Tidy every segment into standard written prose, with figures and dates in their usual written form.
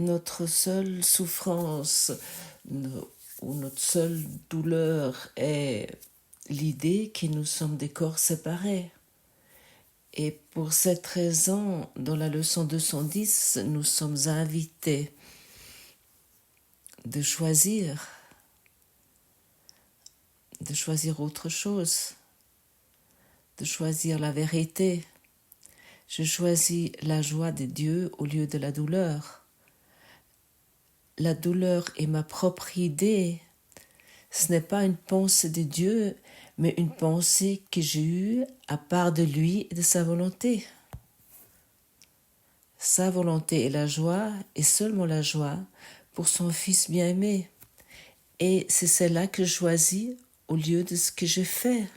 notre seule souffrance ou notre seule douleur est l'idée que nous sommes des corps séparés. Et pour cette raison, dans la leçon 210, nous sommes invités de choisir autre chose, de choisir la vérité. Je choisis la joie de Dieu au lieu de la douleur. La douleur est ma propre idée. Ce n'est pas une pensée de Dieu, mais une pensée que j'ai eue à part de lui et de sa volonté. Sa volonté est la joie, et seulement la joie, pour son Fils bien-aimé. Et c'est celle-là que je choisis au lieu de ce que je fais.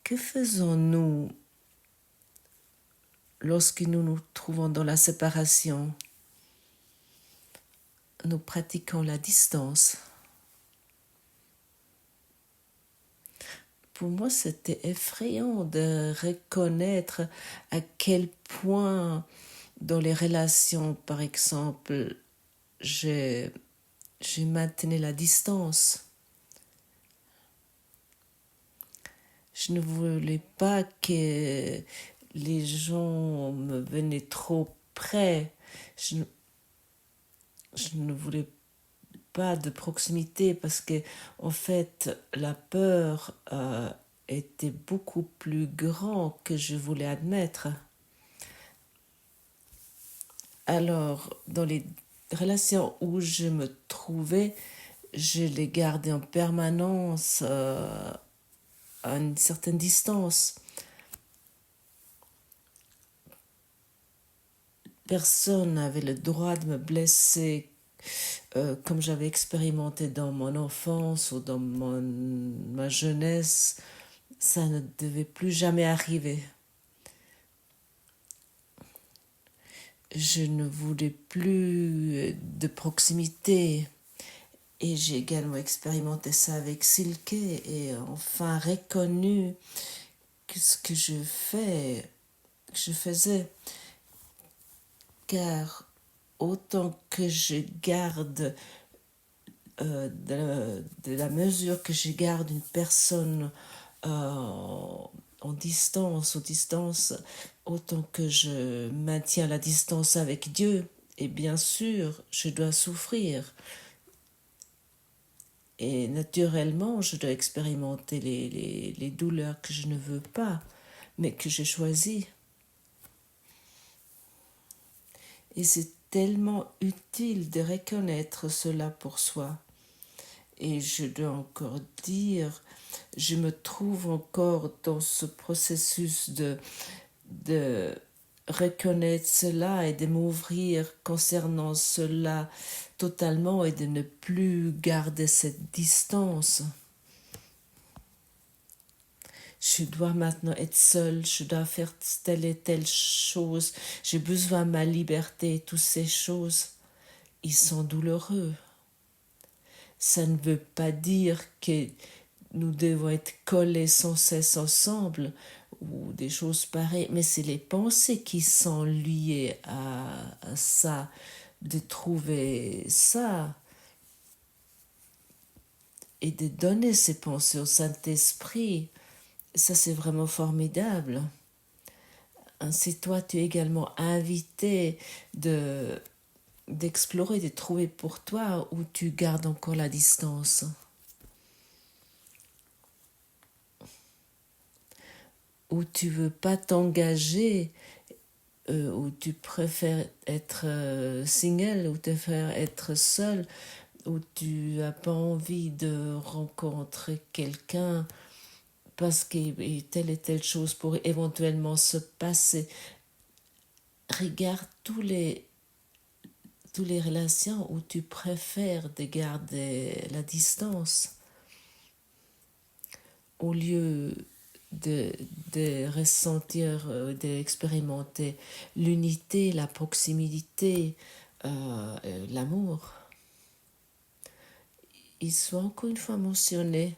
Que faisons-nous lorsque nous nous trouvons dans la séparation? Nous pratiquons la distance. Pour moi, c'était effrayant de reconnaître à quel point dans les relations, par exemple, j'ai maintenu la distance. Je ne voulais pas que les gens me venaient trop près. Je ne voulais pas de proximité parce que, en fait, la peur était beaucoup plus grande que je voulais admettre. Alors, dans les relations où je me trouvais, je les gardais en permanence à une certaine distance. Personne n'avait le droit de me blesser comme j'avais expérimenté dans mon enfance ou dans ma jeunesse. Ça ne devait plus jamais arriver. Je ne voulais plus de proximité. Et j'ai également expérimenté ça avec Silke et enfin reconnu que ce que je faisais. Car autant que je garde, de la mesure que je garde une personne en distance, autant que je maintiens la distance avec Dieu. Et bien sûr, je dois souffrir. Et naturellement, je dois expérimenter les douleurs que je ne veux pas, mais que j'ai choisies. Et c'est tellement utile de reconnaître cela pour soi. Et je dois encore dire, je me trouve encore dans ce processus de reconnaître cela et de m'ouvrir concernant cela totalement et de ne plus garder cette distance. Je dois maintenant être seule, je dois faire telle et telle chose, j'ai besoin de ma liberté, toutes ces choses, ils sont douloureux. Ça ne veut pas dire que nous devons être collés sans cesse ensemble ou des choses pareilles, mais c'est les pensées qui sont liées à ça, de trouver ça et de donner ces pensées au Saint-Esprit. Ça, c'est vraiment formidable. Ainsi, toi, tu es également invité d'explorer, de trouver pour toi où tu gardes encore la distance. Où tu veux pas t'engager, où tu préfères être single, où tu préfères être seul, où tu n'as pas envie de rencontrer quelqu'un parce que telle et telle chose pourrait éventuellement se passer. Regarde toutes les relations où tu préfères de garder la distance au lieu de ressentir, d'expérimenter l'unité, la proximité, l'amour. Il soit encore une fois mentionné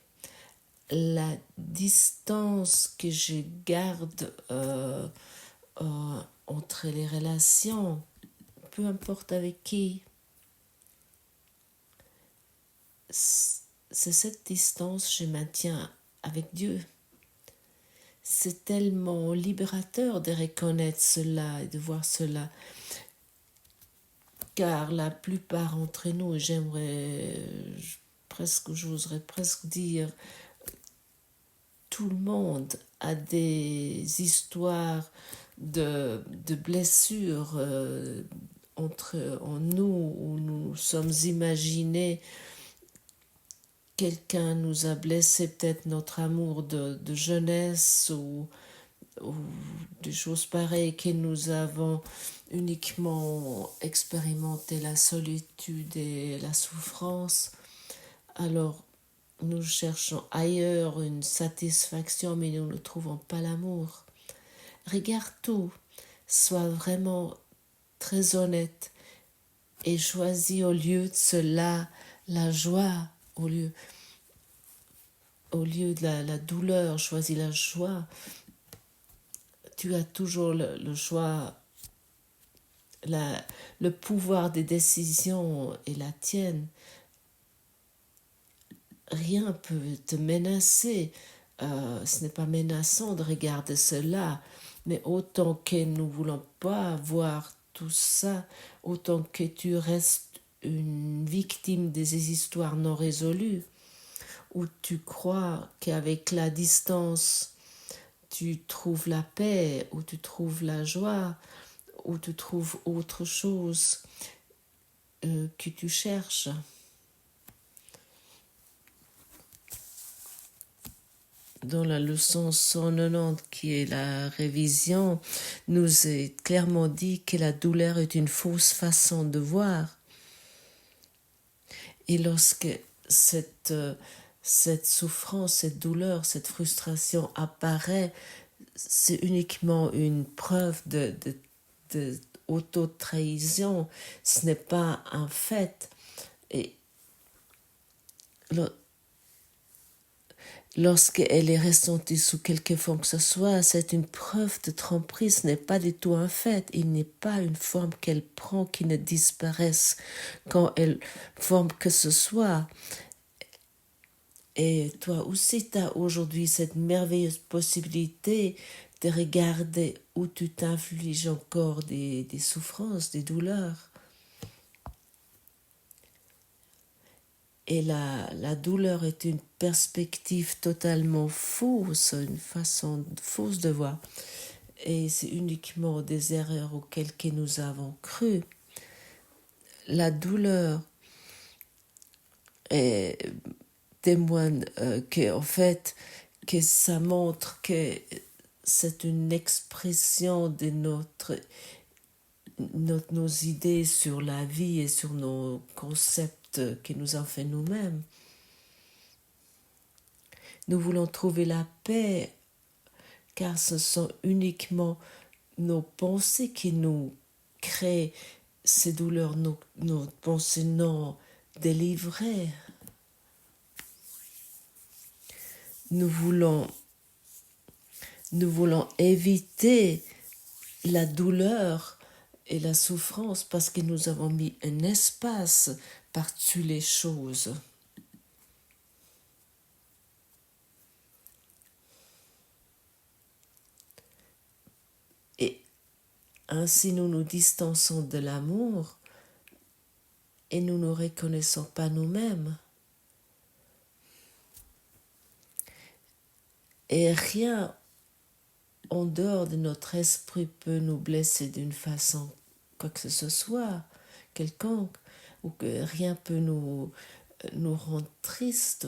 la distance que je garde entre les relations, peu importe avec qui. C'est cette distance que je maintiens avec Dieu. C'est tellement libérateur de reconnaître cela et de voir cela. Car la plupart d'entre nous, j'oserais presque dire, tout le monde a des histoires de blessures en nous, où nous sommes imaginés. Quelqu'un nous a blessé, peut-être notre amour de jeunesse ou des choses pareilles, que nous avons uniquement expérimenté la solitude et la souffrance. Alors, nous cherchons ailleurs une satisfaction, mais nous ne trouvons pas l'amour. Regarde tout, sois vraiment très honnête et choisis au lieu de cela la joie, au lieu de la douleur, choisis la joie. Tu as toujours le choix, le pouvoir des décisions est la tienne. Rien peut te menacer. Ce n'est pas menaçant de regarder cela, mais autant que nous ne voulons pas voir tout ça, autant que tu restes une victime des histoires non résolues, où tu crois qu'avec la distance, tu trouves la paix, où tu trouves la joie, où tu trouves autre chose que tu cherches. Dans la leçon 190, qui est la révision, nous est clairement dit que la douleur est une fausse façon de voir. Et lorsque cette souffrance, cette douleur, cette frustration apparaît, c'est uniquement une preuve de auto-trahison. Ce n'est pas un fait. Et lorsqu'elle est ressentie sous quelque forme que ce soit, c'est une preuve de tromperie, ce n'est pas du tout un fait. Il n'est pas une forme qu'elle prend qui ne disparaisse quand elle forme que ce soit. Et toi aussi, tu as aujourd'hui cette merveilleuse possibilité de regarder où tu t'infliges encore des souffrances, des douleurs. Et la douleur est une perspective totalement fausse, une façon fausse de voir. Et c'est uniquement des erreurs auxquelles nous avons cru. La douleur témoigne en fait, que ça montre que c'est une expression de nos idées sur la vie et sur nos concepts que nous en fait nous-mêmes. Nous voulons trouver la paix, car ce sont uniquement nos pensées qui nous créent ces douleurs, nos pensées non délivrées. Nous voulons éviter la douleur et la souffrance parce que nous avons mis un espace par-dessus les choses. Et ainsi nous nous distançons de l'amour et nous ne reconnaissons pas nous-mêmes. Et rien en dehors de notre esprit peut nous blesser d'une façon quoi que ce soit, quelconque, ou que rien peut nous rendre tristes.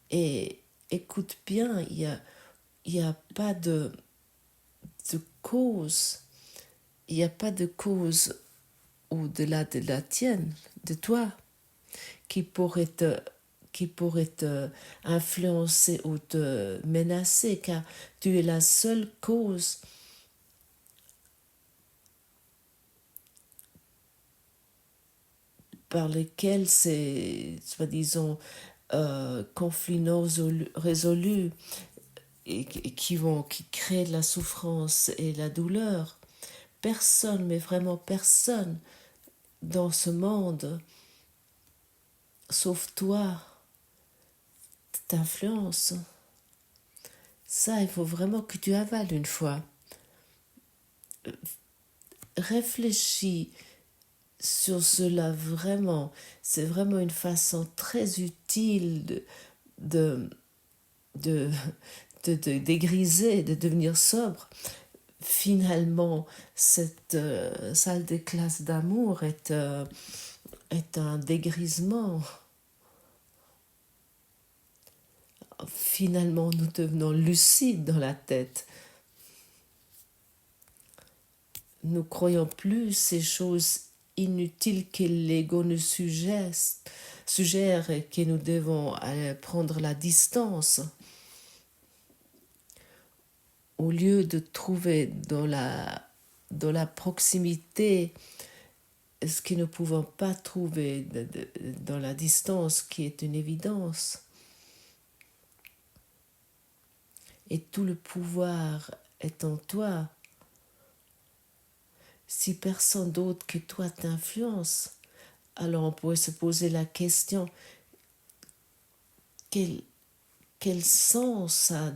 Et écoute bien, il y a pas de cause, il n'y a pas de cause au-delà de la tienne, de toi, qui pourrait te influencer ou te menacer, car tu es la seule cause par laquelle ces, soi-disant, conflits non résolus qui créent de la souffrance et la douleur. Personne, mais vraiment personne dans ce monde, sauf toi, t'influence. Ça, il faut vraiment que tu avales une fois. Réfléchis sur cela vraiment. C'est vraiment une façon très utile de, de, de dégriser, de devenir sobre. Finalement, cette salle de classe d'amour est un dégrisement. Finalement, nous devenons lucides dans la tête. Nous croyons plus ces choses inutiles que l'ego nous suggère et que nous devons prendre la distance. Au lieu de trouver dans la proximité ce que nous ne pouvons pas trouver dans la distance, qui est une évidence. Et tout le pouvoir est en toi. Si personne d'autre que toi t'influence, alors on pourrait se poser la question, quel sens ça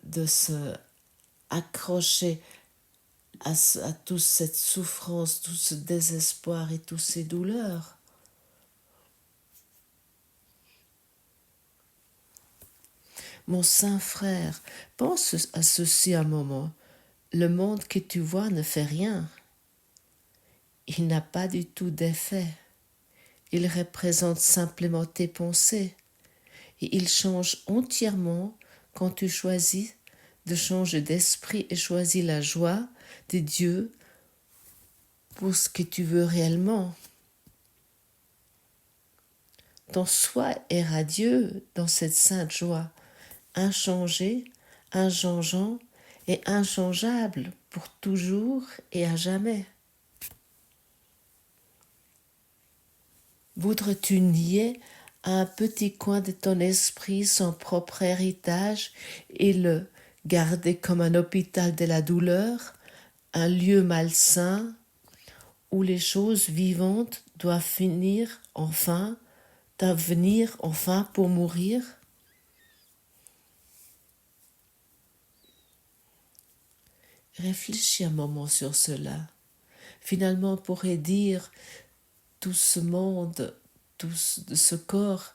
de se accrocher à toute cette souffrance, tout ce désespoir et toutes ces douleurs? Mon saint frère, pense à ceci un moment. Le monde que tu vois ne fait rien. Il n'a pas du tout d'effet. Il représente simplement tes pensées. Et il change entièrement quand tu choisis de changer d'esprit et choisis la joie de Dieu pour ce que tu veux réellement. Ton soi est radieux dans cette sainte joie, inchangé, inchangeant et inchangeable pour toujours et à jamais. Voudrais-tu nier à un petit coin de ton esprit son propre héritage et le garder comme un hôpital de la douleur, un lieu malsain où les choses vivantes doivent finir enfin, venir enfin pour mourir? Réfléchis un moment sur cela. Finalement, on pourrait dire tout ce monde, tout ce corps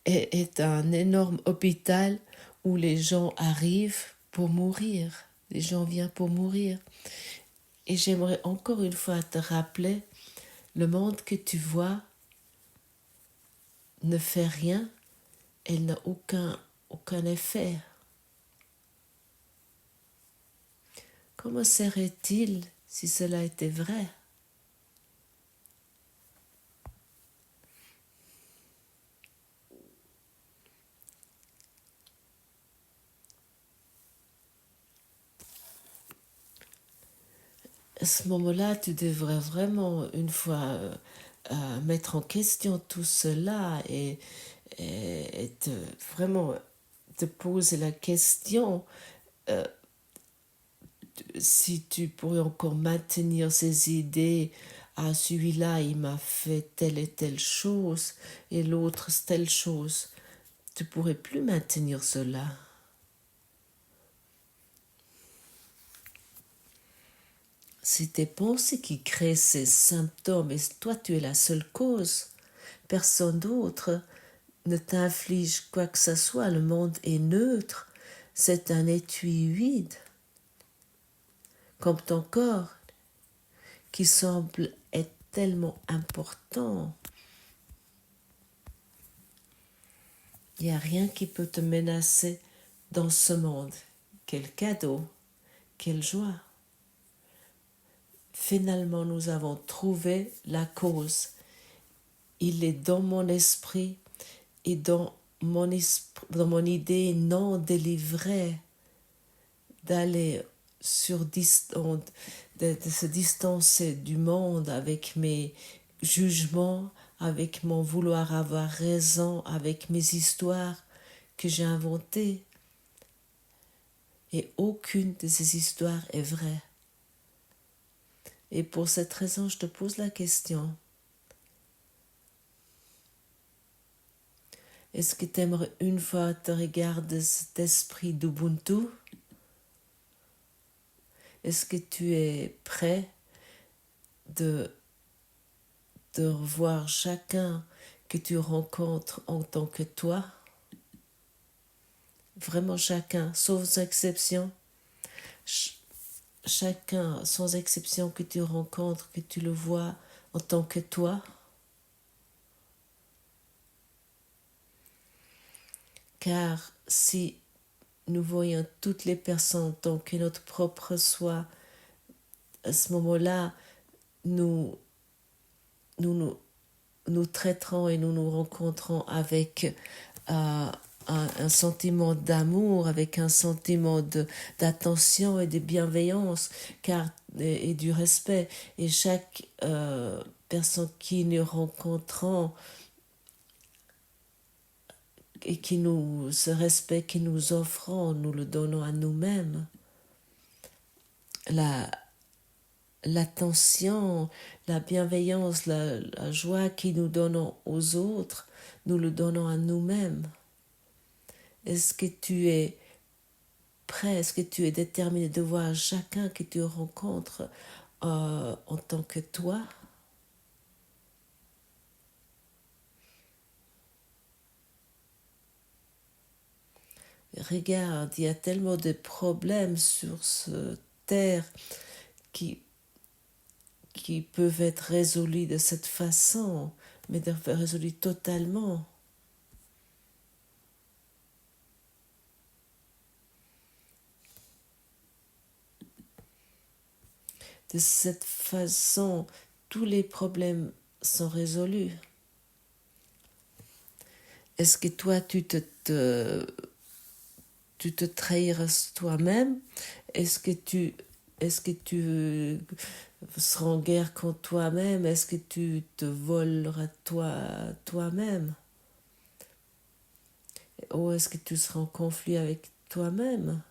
est un énorme hôpital où les gens arrivent pour mourir. Les gens viennent pour mourir. Et j'aimerais encore une fois te rappeler, le monde que tu vois ne fait rien, elle n'a aucun effet. Comment serait-il si cela était vrai? À ce moment-là, tu devrais vraiment, une fois, mettre en question tout cela et vraiment te poser la question si tu pourrais encore maintenir ces idées. Ah, celui-là, il m'a fait telle et telle chose et l'autre telle chose. Tu pourrais plus maintenir cela. C'est tes pensées qui créent ces symptômes et toi tu es la seule cause. Personne d'autre ne t'inflige quoi que ce soit. Le monde est neutre. C'est un étui vide. Comme ton corps qui semble être tellement important. Il n'y a rien qui peut te menacer dans ce monde. Quel cadeau, quelle joie. Finalement, nous avons trouvé la cause. Il est dans mon esprit et dans mon idée non délivrée d'aller de se distancer du monde avec mes jugements, avec mon vouloir avoir raison, avec mes histoires que j'ai inventées. Et aucune de ces histoires est vraie. Et pour cette raison, je te pose la question. Est-ce que tu aimerais une fois te regarder cet esprit d'Ubuntu? Est-ce que tu es prêt de revoir chacun que tu rencontres en tant que toi? Vraiment chacun, sans exception. Chacun, sans exception, que tu rencontres, que tu le vois en tant que toi. Car si nous voyons toutes les personnes en tant que notre propre soi, à ce moment-là, nous traiterons et nous nous rencontrons avec un sentiment d'amour, avec un sentiment d'attention et de bienveillance et du respect. Et chaque personne qui nous rencontrons et qui nous, ce respect que nous offrons, nous le donnons à nous-mêmes. L'attention, la bienveillance, la joie que nous donnons aux autres, nous le donnons à nous-mêmes. Est-ce que tu es prêt, est-ce que tu es déterminé de voir chacun que tu rencontres en tant que toi? Regarde, il y a tellement de problèmes sur cette terre qui peuvent être résolus de cette façon, mais résolus totalement. De cette façon, tous les problèmes sont résolus. Est-ce que toi, tu te trahiras toi-même? Est-ce que tu seras en guerre contre toi-même? Est-ce que tu te voleras toi-même? Ou est-ce que tu seras en conflit avec toi-même?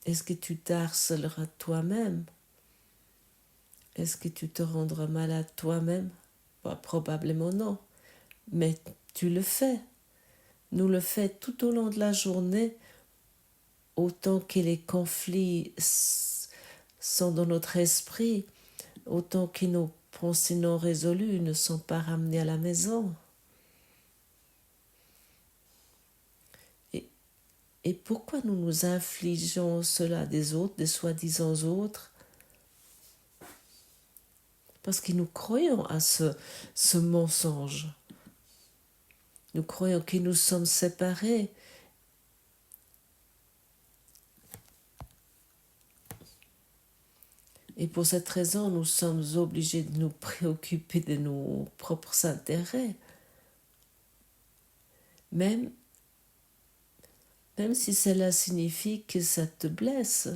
Est-ce que tu t'harcèleras toi-même? Est-ce que tu te rendras malade toi-même? Probablement non, mais tu le fais. Nous le faisons tout au long de la journée, autant que les conflits sont dans notre esprit, autant que nos pensées non résolues ne sont pas ramenées à la maison. Et pourquoi nous nous infligeons cela des autres, des soi-disant autres? Parce que nous croyons à ce mensonge. Nous croyons que nous sommes séparés. Et pour cette raison, nous sommes obligés de nous préoccuper de nos propres intérêts. Même si cela signifie que ça te blesse,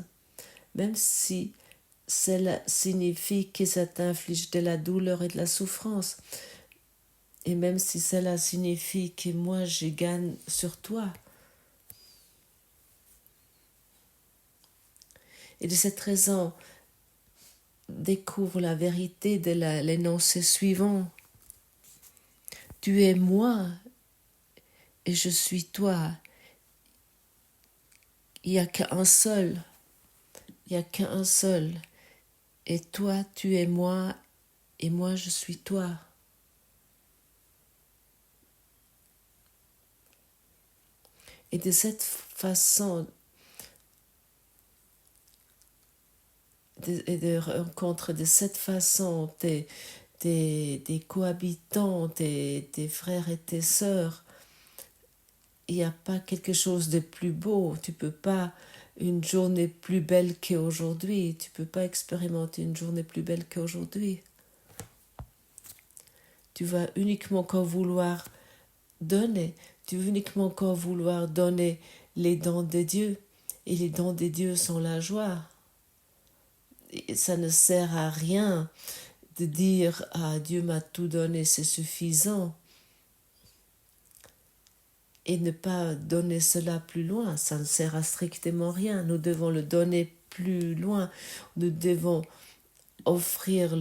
même si cela signifie que ça t'inflige de la douleur et de la souffrance, et même si cela signifie que moi je gagne sur toi. Et de cette raison, découvre la vérité de l'énoncé suivant. Tu es moi et je suis toi. Il n'y a qu'un seul. Il n'y a qu'un seul. Et toi, tu es moi et moi, je suis toi. Et de cette façon, de rencontre de cette façon tes cohabitants, tes frères et tes sœurs, il n'y a pas quelque chose de plus beau. Tu peux pas une journée plus belle qu'aujourd'hui. Tu peux pas expérimenter une journée plus belle qu'aujourd'hui. Tu vas uniquement qu'en vouloir donner. Tu vas uniquement qu'en vouloir donner les dons de Dieu. Et les dons de Dieu sont la joie. Et ça ne sert à rien de dire « Ah, Dieu m'a tout donné, c'est suffisant ». et ne pas donner cela plus loin. Ça ne sert à strictement rien. Nous devons le donner plus loin. Nous devons offrir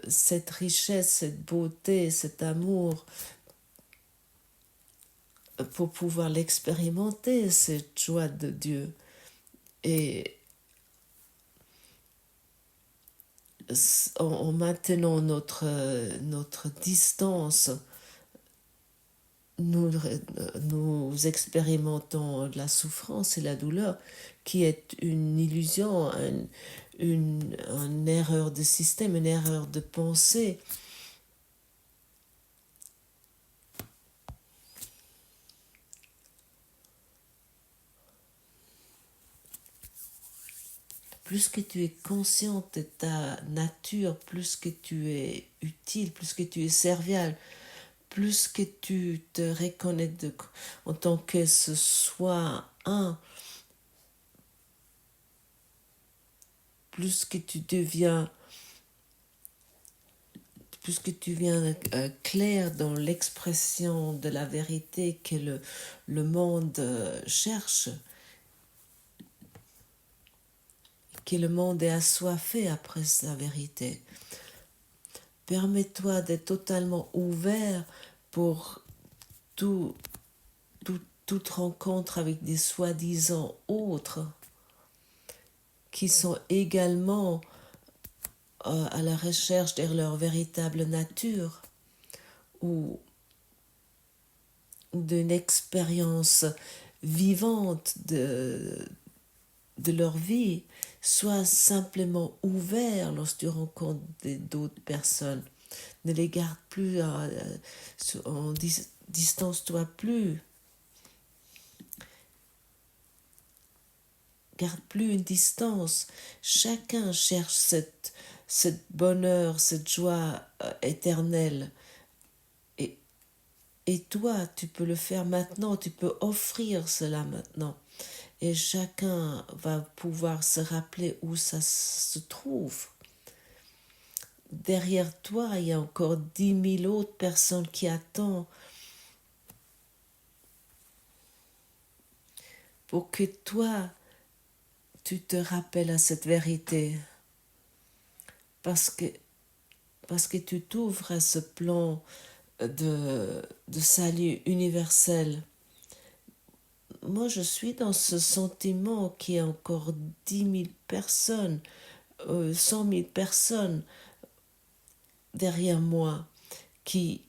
cette richesse, cette beauté, cet amour pour pouvoir l'expérimenter, cette joie de Dieu. Et en maintenant notre distance, nous expérimentons la souffrance et la douleur qui est une illusion, une erreur de système, une erreur de pensée. Plus que tu es consciente de ta nature, plus que tu es utile, plus que tu es serviable, plus que tu te reconnais en tant que ce soit un, plus que tu deviens clair dans l'expression de la vérité que le monde cherche, que le monde est assoiffé après sa vérité. Permets-toi d'être totalement ouvert pour toute rencontre avec des soi-disant autres qui sont également à la recherche de leur véritable nature ou d'une expérience vivante de leur vie. Sois simplement ouvert lorsque tu rencontres d'autres personnes. Ne les garde plus en distance-toi plus. Garde plus une distance. Chacun cherche cette bonheur, cette joie éternelle. Et toi, tu peux le faire maintenant, tu peux offrir cela maintenant. Et chacun va pouvoir se rappeler où ça se trouve. Derrière toi, il y a encore 10 000 autres personnes qui attendent pour que toi, tu te rappelles à cette vérité. Parce que tu t'ouvres à ce plan de salut universel. Moi, je suis dans ce sentiment qu'il y a encore 10 000 personnes, 100 000 personnes derrière moi qui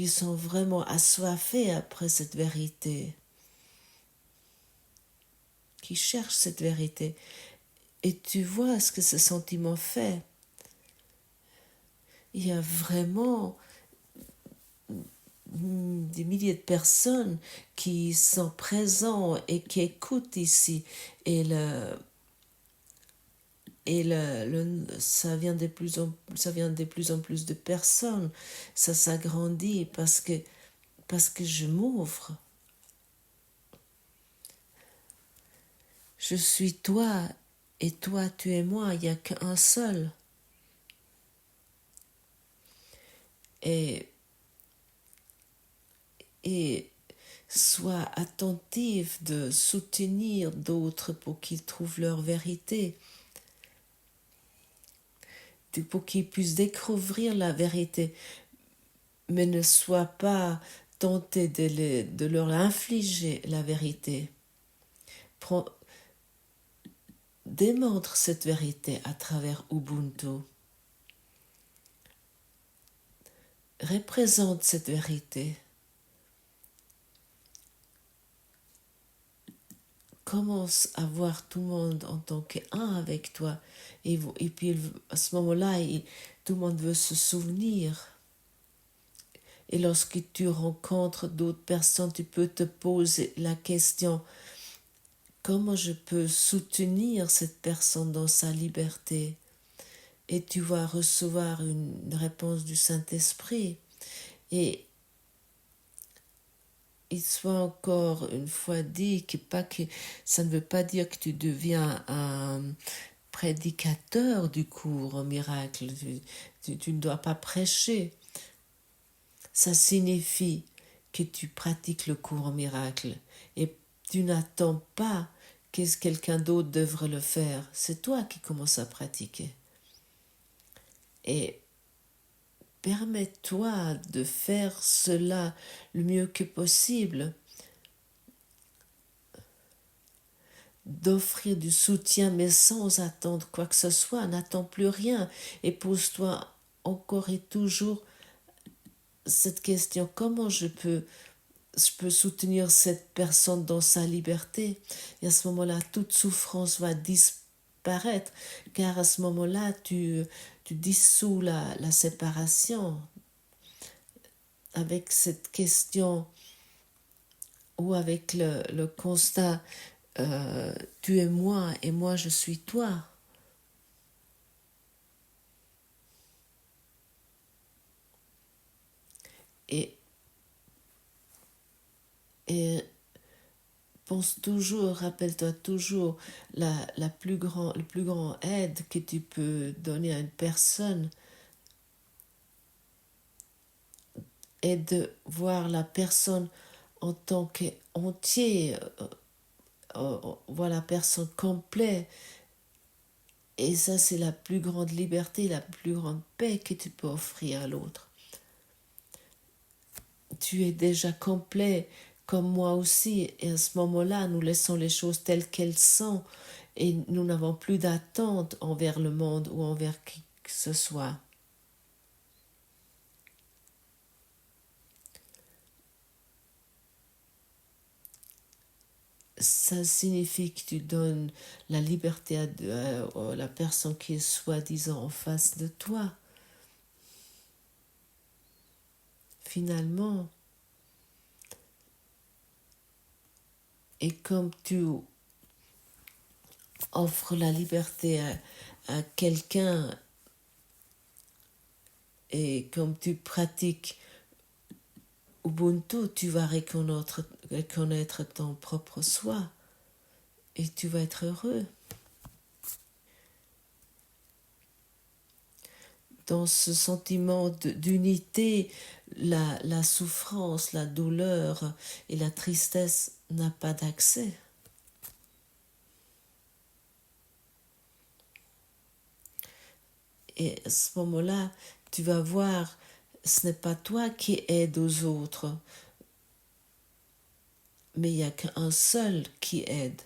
sont vraiment assoiffées après cette vérité, qui cherchent cette vérité. Et tu vois ce que ce sentiment fait. Il y a vraiment des milliers de personnes qui sont présents et qui écoutent ici. Et ça vient de plus en plus de personnes. Ça s'agrandit parce que je m'ouvre. Je suis toi et toi tu es moi. Il n'y a qu'un seul. Et sois attentif de soutenir d'autres pour qu'ils trouvent leur vérité, pour qu'ils puissent découvrir la vérité, mais ne sois pas tenté de leur infliger la vérité. Démontre cette vérité à travers Ubuntu. Représente cette vérité. Commence à voir tout le monde en tant qu'un avec toi. Et puis à ce moment-là, tout le monde veut se souvenir. Et lorsque tu rencontres d'autres personnes, tu peux te poser la question, comment je peux soutenir cette personne dans sa liberté? Et tu vas recevoir une réponse du Saint-Esprit. Et il soit encore une fois dit que ça ne veut pas dire que tu deviens un prédicateur du cours au miracle. Tu ne dois pas prêcher. Ça signifie que tu pratiques le cours au miracle. Et tu n'attends pas que quelqu'un d'autre devrait le faire. C'est toi qui commences à pratiquer. Et permets-toi de faire cela le mieux que possible. D'offrir du soutien mais sans attendre quoi que ce soit. N'attends plus rien et pose-toi encore et toujours cette question: comment je peux soutenir cette personne dans sa liberté? Et à ce moment-là, toute souffrance va disparaître, car à ce moment-là, tu dissous la séparation avec cette question ou avec le constat: tu es moi et moi je suis toi. Et pense toujours, rappelle-toi toujours, le plus grand aide que tu peux donner à une personne est de voir la personne en tant qu'entier, voir la personne complète. Et ça, c'est la plus grande liberté, la plus grande paix que tu peux offrir à l'autre. Tu es déjà complet, comme moi aussi, et à ce moment-là, nous laissons les choses telles qu'elles sont, et nous n'avons plus d'attente envers le monde ou envers qui que ce soit. Ça signifie que tu donnes la liberté à la personne qui est soi-disant en face de toi. Finalement, et comme tu offres la liberté à quelqu'un et comme tu pratiques Ubuntu, tu vas reconnaître ton propre soi et tu vas être heureux. Dans ce sentiment d'unité, la souffrance, la douleur et la tristesse n'a pas d'accès. Et à ce moment-là, tu vas voir, ce n'est pas toi qui aide aux autres, mais il n'y a qu'un seul qui aide.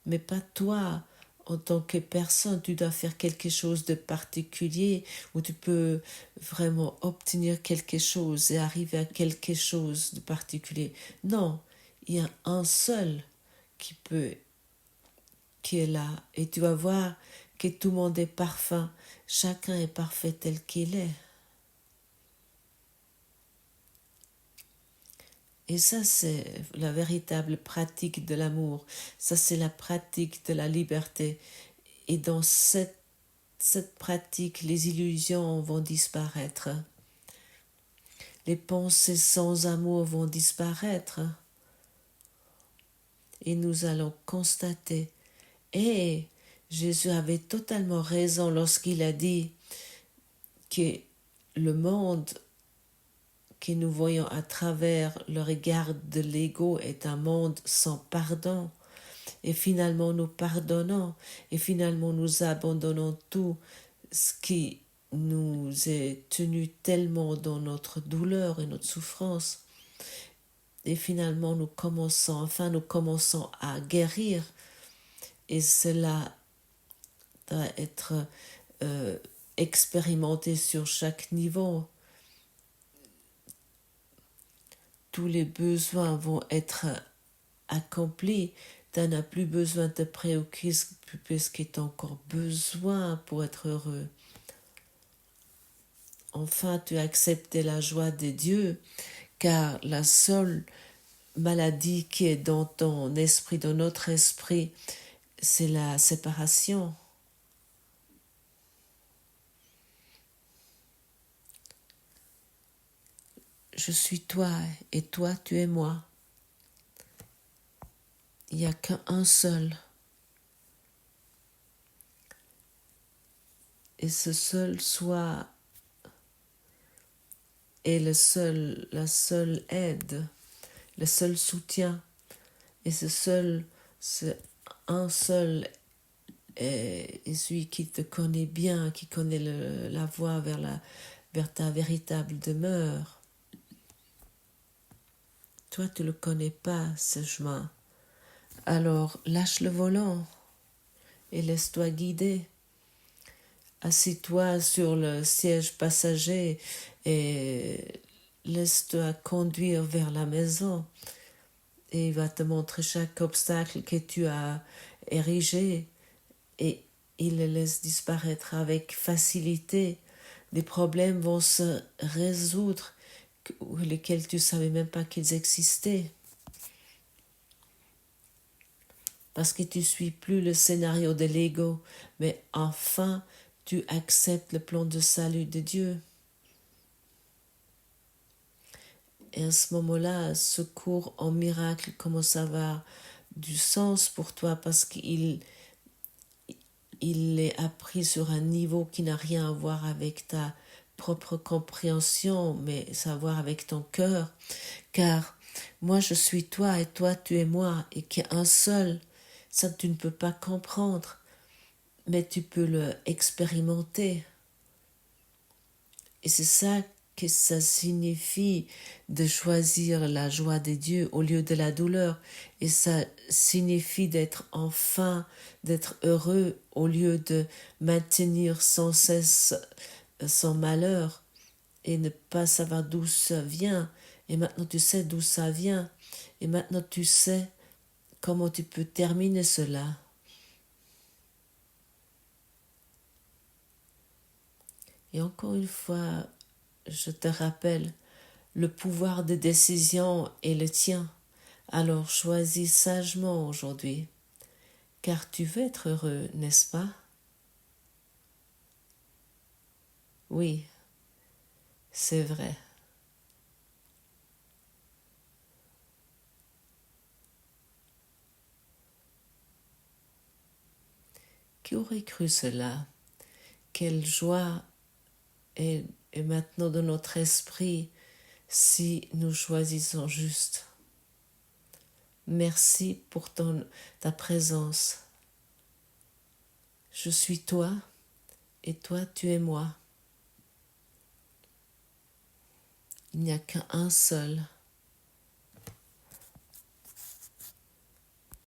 Mais pas toi, en tant que personne, tu dois faire quelque chose de particulier où tu peux vraiment obtenir quelque chose et arriver à quelque chose de particulier. Non, il y a un seul qui est là. Et tu vas voir que tout le monde est parfait. Chacun est parfait tel qu'il est. Et ça, c'est la véritable pratique de l'amour. Ça, c'est la pratique de la liberté. Et dans cette pratique, les illusions vont disparaître. Les pensées sans amour vont disparaître. Et nous allons constater. Et Jésus avait totalement raison lorsqu'il a dit que le monde que nous voyons à travers le regard de l'ego est un monde sans pardon. Et finalement nous pardonnons et finalement nous abandonnons tout ce qui nous est tenu tellement dans notre douleur et notre souffrance. Et finalement nous commençons à guérir, et cela doit être expérimenté sur chaque niveau. Tous les besoins vont être accomplis. Tu n'as plus besoin de te préoccuper ce que tu as encore besoin pour être heureux. Enfin, tu as accepté la joie de Dieu, car la seule maladie qui est dans ton esprit, dans notre esprit, c'est la séparation. Je suis toi et toi tu es moi. Il n'y a qu'un seul. Et ce seul soit est la seule aide, le seul soutien. Et un seul est celui qui te connaît bien, qui connaît la voie vers ta véritable demeure. Toi, tu ne le connais pas, ce chemin. Alors, lâche le volant et laisse-toi guider. Assis-toi sur le siège passager et laisse-toi conduire vers la maison. Et il va te montrer chaque obstacle que tu as érigé et il le laisse disparaître avec facilité. Des problèmes vont se résoudre lesquels tu ne savais même pas qu'ils existaient. Parce que tu ne suis plus le scénario de l'ego, mais enfin tu acceptes le plan de salut de Dieu. Et à ce moment-là, ce cours en miracle commence à avoir du sens pour toi parce qu'il est appris sur un niveau qui n'a rien à voir avec ta propre compréhension, mais ça a à voir avec ton cœur. Car moi je suis toi et toi tu es moi et qu'il y a un seul, ça tu ne peux pas comprendre, mais tu peux le expérimenter. Et c'est ça que ça signifie de choisir la joie de Dieu au lieu de la douleur. Et ça signifie d'être enfin, d'être heureux au lieu de maintenir sans cesse son malheur et ne pas savoir d'où ça vient. Et maintenant tu sais d'où ça vient. Et maintenant tu sais comment tu peux terminer cela. Et encore une fois, je te rappelle, le pouvoir de décision est le tien. Alors choisis sagement aujourd'hui, car tu veux être heureux, n'est-ce pas? Oui, c'est vrai. Qui aurait cru cela? Quelle joie est maintenant dans notre esprit si nous choisissons juste. Merci pour ta présence. Je suis toi et toi tu es moi. Il n'y a qu'un seul.